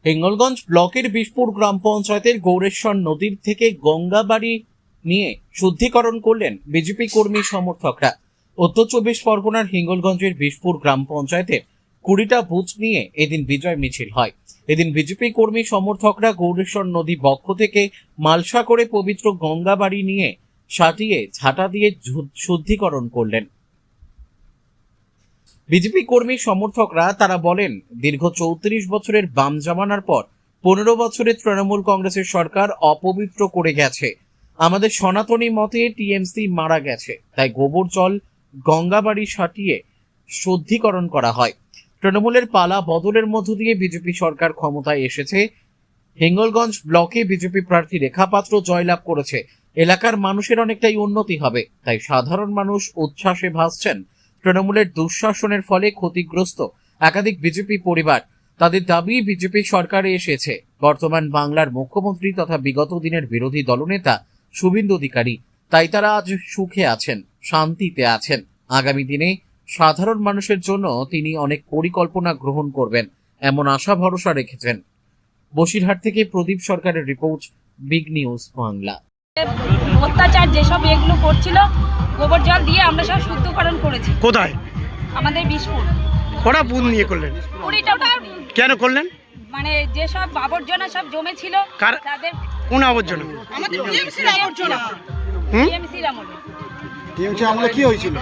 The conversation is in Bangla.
হিঙ্গলগঞ্জ ব্লকের বিশপুর গ্রাম পঞ্চায়েতের গৌরেশ্বর নদীর থেকে গঙ্গাবাড়ি নিয়ে শুদ্ধিকরণ করলেন বিজেপি কর্মী সমর্থকরা। উত্তর 24 পরগনার হিঙ্গলগঞ্জের বিশপুর গ্রাম পঞ্চায়েতের 20টা বুথ নিয়ে এদিন বিজয় মিছিল হয়। এদিন বিজেপি কর্মী সমর্থকরা গৌরেশ্বর নদী বক্ষ থেকে মালসা করে পবিত্র গঙ্গাবাড়ি নিয়ে সাটিয়ে ঝাঁটা দিয়ে শুদ্ধিকরণ করলেন। বিজেপি কর্মী সমর্থকরা তারা বলেন, দীর্ঘ 34 বছরের বাম জামানার পর 15 বছরের তৃণমূল কংগ্রেসের সরকার অপবিত্র করে গেছে। আমাদের সনাতনী মতে টিএমসি মারা গেছে, তাই গোবর জল গঙ্গাবাড়ি সাটিয়ে শুদ্ধিকরণ করা হয়। তৃণমূলের পালা বদলের মধ্য দিয়ে বিজেপি সরকার ক্ষমতায় এসেছে। হিঙ্গলগঞ্জ ব্লকে বিজেপি প্রার্থী রেখা পাত্র জয়লাভ করেছে। এলাকার মানুষের অনেকটাই উন্নতি হবে, তাই সাধারণ মানুষ উচ্ছ্বাসে ভাসছেন। তৃণমূলের দুঃশাসনের ফলে ক্ষতিগ্রস্ত একাধিক বিজেপি পরিবার। তাদের দাবি, বিজেপি সরকারে এসেছে বর্তমান বাংলার মুখ্যমন্ত্রী তথা বিগত দিনের বিরোধী দলনেতা শুভেন্দু অধিকারী, তাই তারা আজ সুখে আছেন, শান্তিতে আছেন। আগামী দিনে সাধারণ মানুষের জন্য তিনি অনেক পরিকল্পনা গ্রহণ করবেন, এমন আশা ভরসা রেখেছেন। বসিরহাট থেকে প্রদীপ সরকারের রিপোর্ট, বিগ নিউজ বাংলা। অত্যাচার যেসব এগুলো করছিল, গোবর জল দিয়ে আমরা সব শুদ্ধকরণ করেছি। কোথায়? আমাদের বিশপুর। কটা বুথ নিয়ে করলেন? 20টা। কেন করলেন? মানে যেসব আবর্জনা সব জমে ছিল তাদের। কোন আবর্জনা? আমাদের টিএমসির আবর্জনা। টিএমসির আমলে। টিএমসি আমলে কি হয়েছিল?